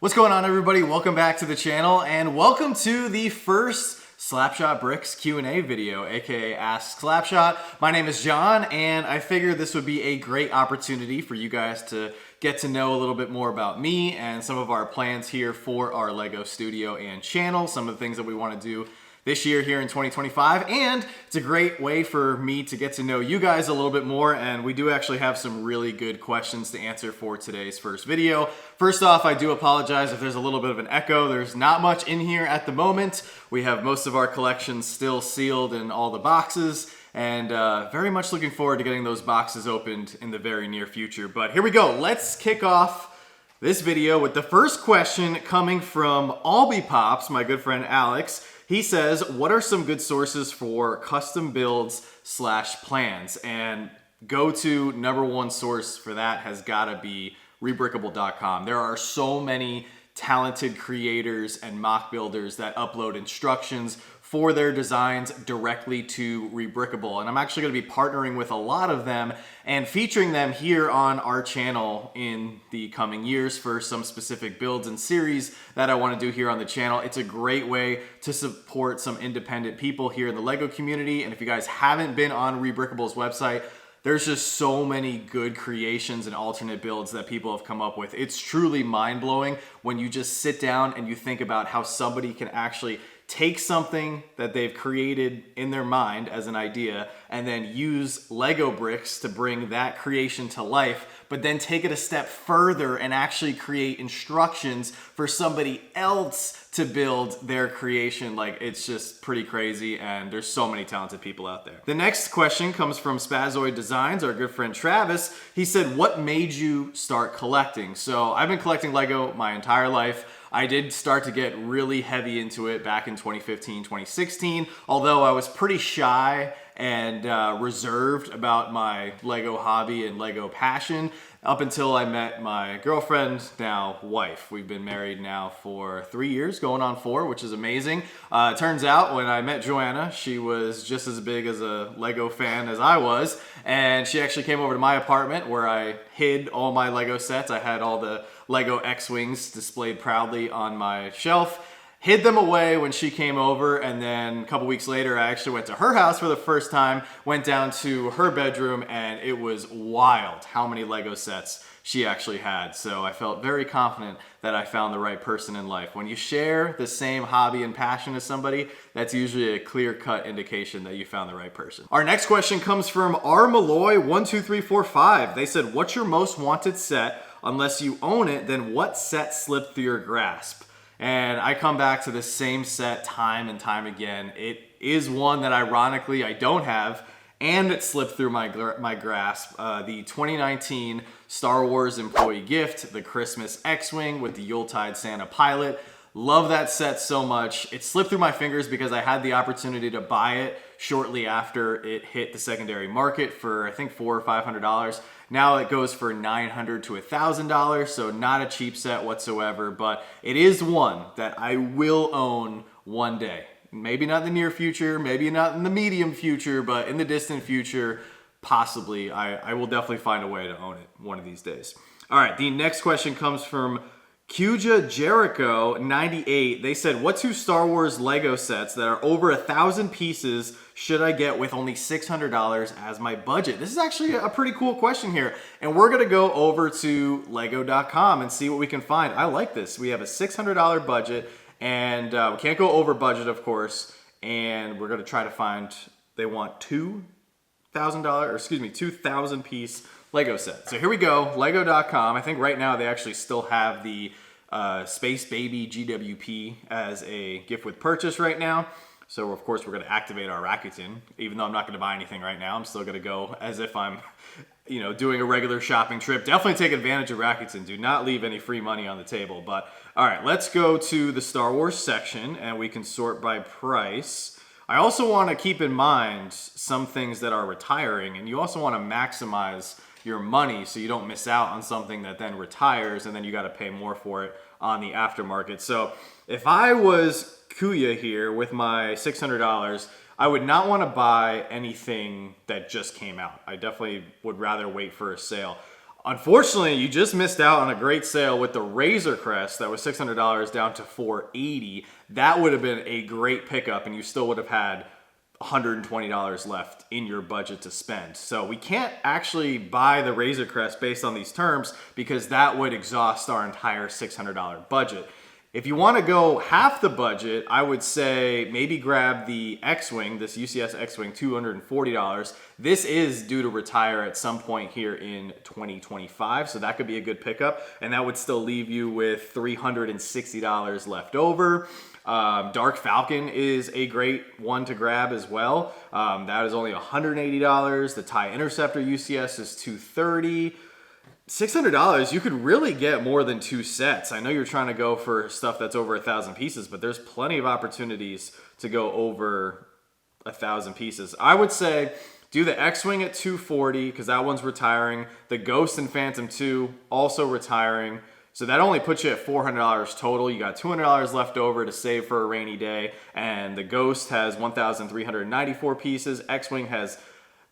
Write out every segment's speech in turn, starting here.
What's going on, everybody? Welcome back to the channel and welcome to the first SlapShotBricks Q&A video, aka Ask Slapshot. My name is John and I figured this would be a great opportunity for you guys to get to know a little bit more about me and some of our plans here for our LEGO studio and channel, some of the things that we want to do this year here in 2025, and it's a great way for me to get to know you guys a little bit more, and we do actually have some really good questions to answer for today's first video. First off, I do apologize if there's a little bit of an echo. There's not much in here at the moment. We have most of our collections still sealed in all the boxes, and very much looking forward to getting those boxes opened in the very near future. But here we go. Let's kick off this video with the first question coming from Alby Pops, my good friend Alex. He says, what are some good sources for custom builds / plans? And go-to number one source for that has gotta be ReBrickable.com. There are so many talented creators and mock builders that upload instructions for their designs directly to ReBrickable. And I'm actually gonna be partnering with a lot of them and featuring them here on our channel in the coming years for some specific builds and series that I wanna do here on the channel. It's a great way to support some independent people here in the LEGO community. And if you guys haven't been on ReBrickable's website, there's just so many good creations and alternate builds that people have come up with. It's truly mind-blowing when you just sit down and you think about how somebody can actually take something that they've created in their mind as an idea and then use Lego bricks to bring that creation to life, but then take it a step further and actually create instructions for somebody else to build their creation. Like, it's just pretty crazy, and there's so many talented people out there. The next question comes from Spazoid Designs, our good friend Travis. He said, what made you start collecting? So I've been collecting Lego my entire life. I did start to get really heavy into it back in 2015, 2016, although I was pretty shy and reserved about my Lego hobby and Lego passion up until I met my girlfriend, now wife. We've been married now for 3 years, going on 4, which is amazing. Turns out when I met Joanna, she was just as big as a Lego fan as I was, and she actually came over to my apartment where I hid all my Lego sets. I had all the Lego X-Wings displayed proudly on my shelf. Hid them away when she came over, and then a couple weeks later I actually went to her house for the first time, went down to her bedroom, and it was wild how many Lego sets she actually had. So I felt very confident that I found the right person in life. When you share the same hobby and passion as somebody, that's usually a clear-cut indication that you found the right person. Our next question comes from R. Malloy12345. They said, what's your most wanted set? Unless you own it, then what set slipped through your grasp? And I come back to the same set time and time again. It is one that ironically I don't have, and it slipped through my grasp. The 2019 Star Wars employee gift, the Christmas X-Wing with the Yuletide Santa pilot. Love that set so much. It slipped through my fingers because I had the opportunity to buy it shortly after it hit the secondary market for I think $400 or $500. Now it goes for $900 to $1,000, so not a cheap set whatsoever, but it is one that I will own one day. Maybe not in the near future, maybe not in the medium future, but in the distant future, possibly. I will definitely find a way to own it one of these days. All right, the next question comes from Cuja Jericho98. They said, what 2 Star Wars Lego sets that are over 1,000 pieces should I get with only $600 as my budget? This is actually a pretty cool question here. And we're gonna go over to lego.com and see what we can find. I like this. We have a $600 budget, and we can't go over budget, of course. And we're gonna try to find, they want $2,000 piece Lego set. So here we go, lego.com. I think right now they actually still have the Space Baby GWP as a gift with purchase right now. So of course we're gonna activate our Rakuten. Even though I'm not gonna buy anything right now, I'm still gonna go as if I'm doing a regular shopping trip. Definitely take advantage of Rakuten. Do not leave any free money on the table. But all right, let's go to the Star Wars section and we can sort by price. I also wanna keep in mind some things that are retiring, and you also wanna maximize your money so you don't miss out on something that then retires and then you got to pay more for it on the aftermarket. So if I was Cuja here with my $600, I would not want to buy anything that just came out. I definitely would rather wait for a sale. Unfortunately, you just missed out on a great sale with the Razor Crest that was $600 down to $480. That would have been a great pickup, and you still would have had $120 left in your budget to spend. So we can't actually buy the Razor Crest based on these terms because that would exhaust our entire $600 budget. If you want to go half the budget, I would say maybe grab the X-Wing, this UCS X-Wing, $240. This is due to retire at some point here in 2025, so that could be a good pickup, and that would still leave you with $360 left over. Dark Falcon is a great one to grab as well. That is only $180. The TIE Interceptor UCS is $230. $600, you could really get more than 2 sets. I know you're trying to go for stuff that's over 1,000 pieces, but there's plenty of opportunities to go over 1,000 pieces. I would say do the X-Wing at $240 because that one's retiring. The Ghost and Phantom 2 also retiring. So that only puts you at $400 total. You got $200 left over to save for a rainy day. And the Ghost has 1,394 pieces. X-Wing has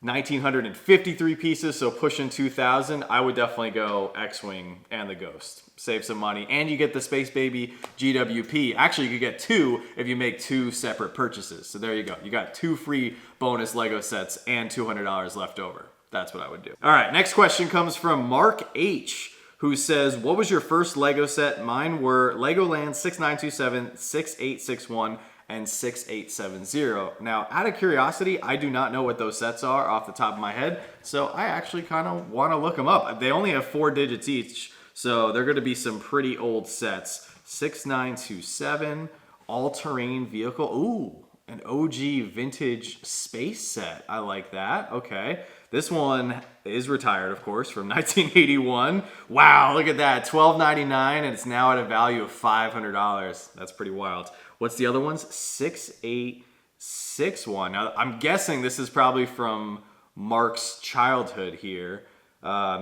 1,953 pieces, so pushing 2,000. I would definitely go X-Wing and the Ghost. Save some money, and you get the Space Baby GWP. Actually, you could get 2 if you make 2 separate purchases. So there you go. You got 2 free bonus Lego sets and $200 left over. That's what I would do. All right, next question comes from Mark H., who says, what was your first Lego set? Mine were Legoland 6927, 6861, and 6870. Now, out of curiosity, I do not know what those sets are off the top of my head, so I actually kind of want to look them up. They only have 4 digits each, so they're going to be some pretty old sets. 6927, all-terrain vehicle. Ooh, an OG vintage space set. I like that. Okay. This one is retired, of course, from 1981. Wow, look at that. $12.99, and it's now at a value of $500. That's pretty wild. What's the other ones? 6861. Now, I'm guessing this is probably from Mark's childhood here.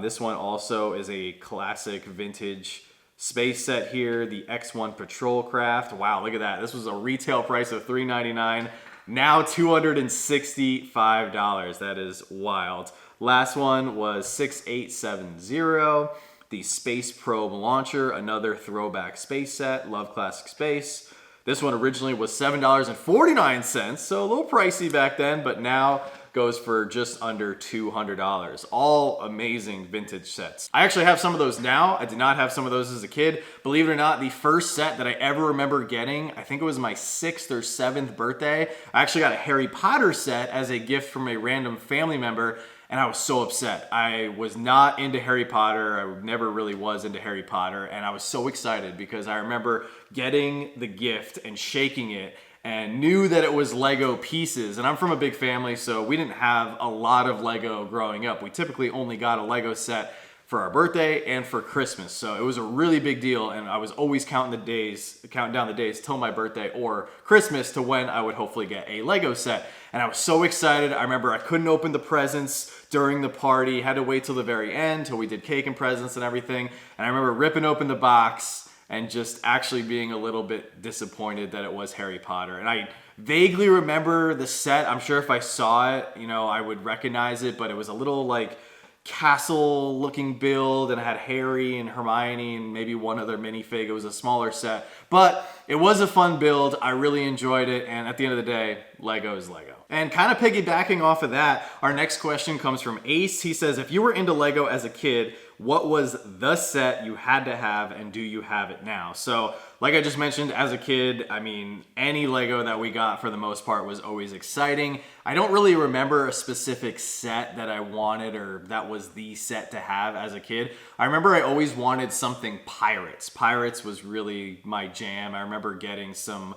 This one also is a classic vintage space set here. The X1 Patrol Craft. Wow, look at that. This was a retail price of $399. Now $265. That is wild. Last one was 6870. The Space Probe Launcher. Another throwback space set. Love classic space. This one originally was $7.49, so a little pricey back then, but now goes for just under $200. All amazing vintage sets. I actually have some of those now. I did not have some of those as a kid. Believe it or not, the first set that I ever remember getting, I think it was my 6th or 7th birthday. I actually got a Harry Potter set as a gift from a random family member, and I was so upset. I was not into Harry Potter. I never really was into Harry Potter, and I was so excited because I remember getting the gift and shaking it and knew that it was Lego pieces. And I'm from a big family, so we didn't have a lot of Lego growing up. We typically only got a Lego set for our birthday and for Christmas. So it was a really big deal, and I was always counting down the days till my birthday or Christmas to when I would hopefully get a Lego set. And I was so excited. I remember I couldn't open the presents during the party, had to wait till the very end, till we did cake and presents and everything. And I remember ripping open the box and just actually being a little bit disappointed that it was Harry Potter. And I vaguely remember the set. I'm sure if I saw it, you know, I would recognize it, but it was a little like castle looking build, and it had Harry and Hermione and maybe one other minifig. It was a smaller set, but it was a fun build. I really enjoyed it, and at the end of the day, Lego is Lego. And kind of piggybacking off of that, our next question comes from Ace. He says, if you were into Lego as a kid, what was the set you had to have, and do you have it now? So like I just mentioned, as a kid, I mean, any Lego that we got for the most part was always exciting. I don't really remember a specific set that I wanted or that was the set to have as a kid. I remember I always wanted something Pirates. Pirates was really my jam. I remember getting some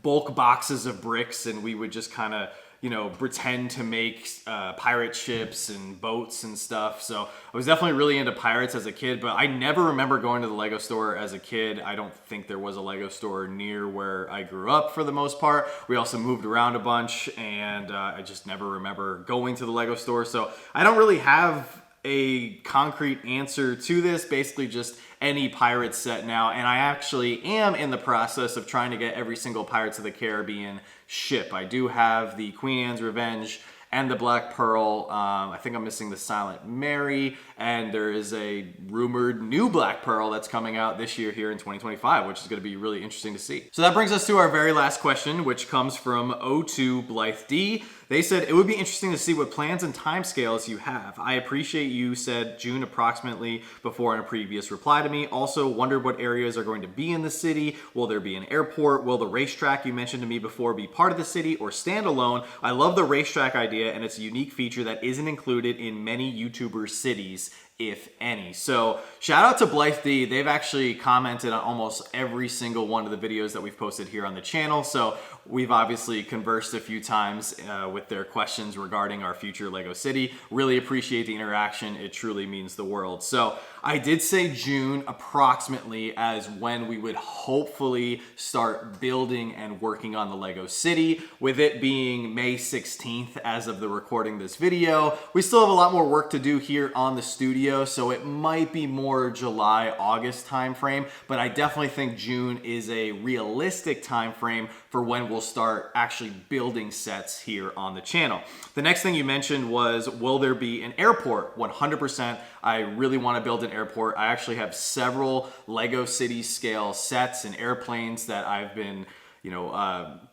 bulk boxes of bricks, and we would just kind of, you know, pretend to make pirate ships and boats and stuff. So I was definitely really into Pirates as a kid, but I never remember going to the Lego store as a kid. I don't think there was a Lego store near where I grew up for the most part. We also moved around a bunch, and I just never remember going to the Lego store. So I don't really have a concrete answer to this. Basically just any Pirates set now, and I actually am in the process of trying to get every single Pirates of the Caribbean ship. I do have the Queen Anne's Revenge and the Black Pearl. I think I'm missing the Silent Mary, and there is a rumored new Black Pearl that's coming out this year here in 2025, which is going to be really interesting to see. So that brings us to our very last question, which comes from O2 Ble D. They said, it would be interesting to see what plans and timescales you have. I appreciate you said June approximately before in a previous reply to me. Also wondered what areas are going to be in the city. Will there be an airport? Will the racetrack you mentioned to me before be part of the city or standalone? I love the racetrack idea, and it's a unique feature that isn't included in many YouTuber cities, if any. So shout out to Ble D. They've actually commented on almost every single one of the videos that we've posted here on the channel. So we've obviously conversed a few times with their questions regarding our future Lego City. Really appreciate the interaction. It truly means the world. So I did say June approximately as when we would hopefully start building and working on the Lego City, with it being May 16th as of the recording this video. We still have a lot more work to do here on the studio, so it might be more July, August timeframe, but I definitely think June is a realistic timeframe for when we'll start actually building sets here on the channel. The next thing you mentioned was, will there be an airport? 100%. I really want to build an airport. I actually have several Lego City scale sets and airplanes that I've been,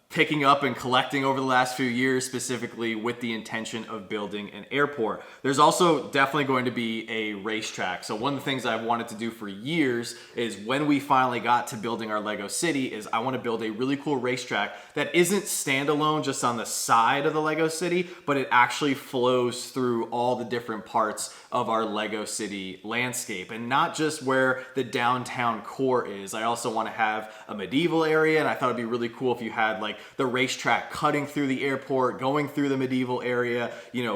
picking up and collecting over the last few years, specifically with the intention of building an airport. There's also definitely going to be a racetrack. So one of the things I've wanted to do for years is, when we finally got to building our Lego City, is I want to build a really cool racetrack that isn't standalone just on the side of the Lego City, but it actually flows through all the different parts of our Lego City landscape, and not just where the downtown core is. I also want to have a medieval area, and I thought it'd be really cool if you had like the racetrack cutting through the airport, going through the medieval area,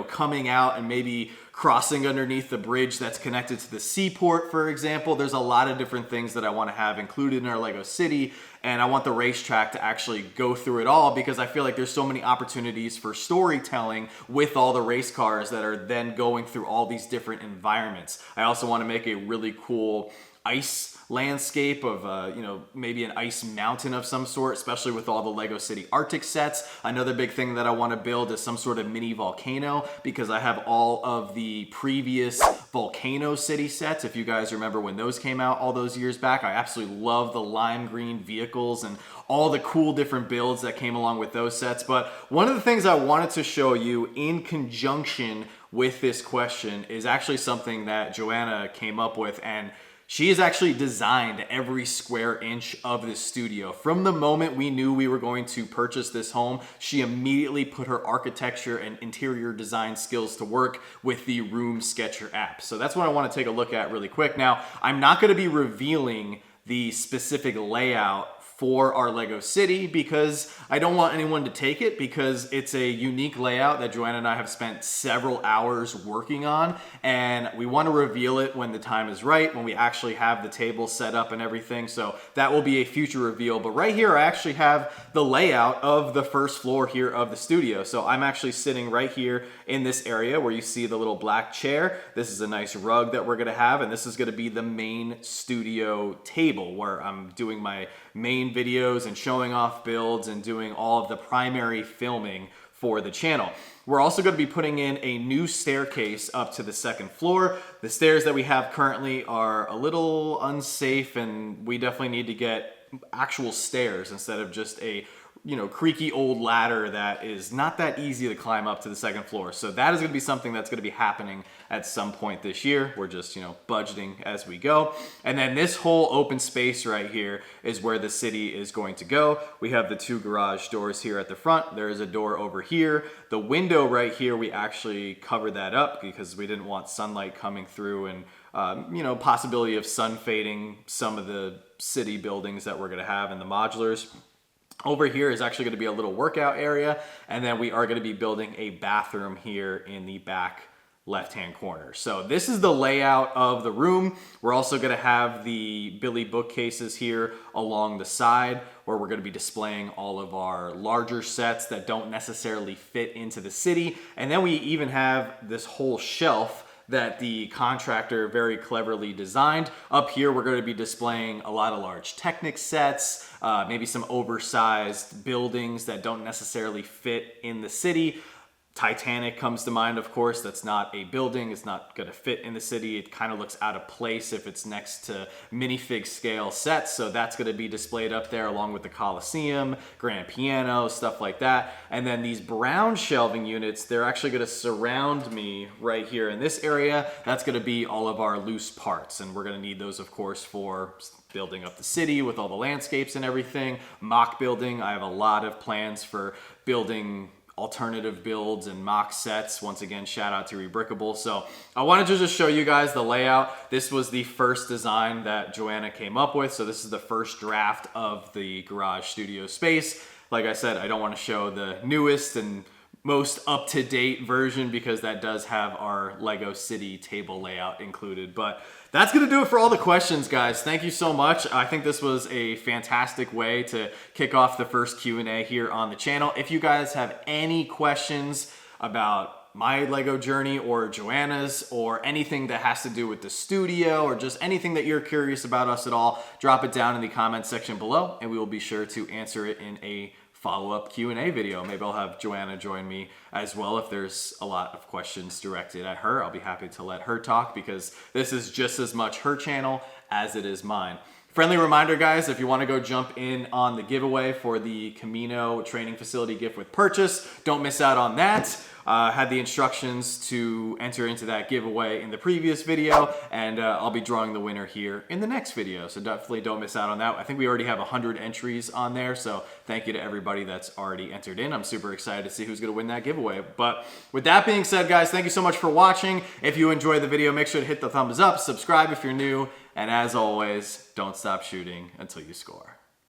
coming out and maybe crossing underneath the bridge that's connected to the seaport, for example. There's a lot of different things that I want to have included in our Lego City, and I want the racetrack to actually go through it all, because I feel like there's so many opportunities for storytelling with all the race cars that are then going through all these different environments. I also want to make a really cool ice landscape of, maybe an ice mountain of some sort, especially with all the Lego City Arctic sets. Another big thing that I want to build is some sort of mini volcano, because I have all of the previous Volcano City sets. If you guys remember when those came out all those years back, I absolutely love the lime green vehicles and all the cool different builds that came along with those sets. But one of the things I wanted to show you in conjunction with this question is actually something that Joanna came up with, and she has actually designed every square inch of this studio. From the moment we knew we were going to purchase this home, she immediately put her architecture and interior design skills to work with the Room Sketcher app. So that's what I want to take a look at really quick. Now, I'm not going to be revealing the specific layout for our Lego City, because I don't want anyone to take it, because it's a unique layout that Joanna and I have spent several hours working on, and we want to reveal it when the time is right, when we actually have the table set up and everything. So that will be a future reveal. But right here, I actually have the layout of the first floor here of the studio. So I'm actually sitting right here in this area where you see the little black chair. This is a nice rug that we're going to have, and this is going to be the main studio table where I'm doing my main videos and showing off builds and doing all of the primary filming for the channel. We're also going to be putting in a new staircase up to the second floor. The stairs that we have currently are a little unsafe, and we definitely need to get actual stairs instead of just a creaky old ladder that is not that easy to climb up to the second floor. So that is going to be something that's going to be happening at some point this year. We're just, budgeting as we go. And then this whole open space right here is where the city is going to go. We have the two garage doors here at the front. There is a door over here. The window right here, we actually covered that up because we didn't want sunlight coming through and possibility of sun fading some of the city buildings that we're going to have in the modulars. Over here is actually going to be a little workout area, and then we are going to be building a bathroom here in the back left-hand corner. So this is the layout of the room. We're also going to have the Billy bookcases here along the side, where we're going to be displaying all of our larger sets that don't necessarily fit into the city. And then we even have this whole shelf that the contractor very cleverly designed. Up here, we're going to be displaying a lot of large Technic sets, maybe some oversized buildings that don't necessarily fit in the city. Titanic comes to mind, of course. That's not a building. It's not going to fit in the city. It kind of looks out of place if it's next to minifig scale sets. So that's going to be displayed up there along with the Coliseum, grand piano, stuff like that. And then these brown shelving units, they're actually going to surround me right here in this area. That's going to be all of our loose parts. And we're going to need those, of course, for building up the city with all the landscapes and everything. Mock building. I have a lot of plans for building alternative builds and mock sets. Once again, shout out to ReBrickable. So I wanted to just show you guys the layout. This was the first design that Joanna came up with. So this is the first draft of the garage studio space. Like I said, I don't want to show the newest and most up-to-date version because that does have our Lego City table layout included. But that's gonna do it for all the questions, guys. Thank you so much. I think this was a fantastic way to kick off the first Q&A here on the channel. If you guys have any questions about my Lego journey or Joanna's or anything that has to do with the studio or just anything that you're curious about us at all, drop it down in the comments section below and we will be sure to answer it in a follow-up Q&A video. Maybe I'll have Joanna join me as well if there's a lot of questions directed at her. I'll be happy to let her talk because this is just as much her channel as it is mine. Friendly reminder, guys, if you want to go jump in on the giveaway for the Camino training facility gift with purchase, don't miss out on that. Had the instructions to enter into that giveaway in the previous video, and I'll be drawing the winner here in the next video, so definitely don't miss out on that. I think we already have 100 entries on there, so thank you to everybody that's already entered in. I'm super excited to see who's going to win that giveaway. But with that being said, guys, thank you so much for watching. If you enjoyed the video, make sure to hit the thumbs up, subscribe if you're new, and as always, don't stop shooting until you score.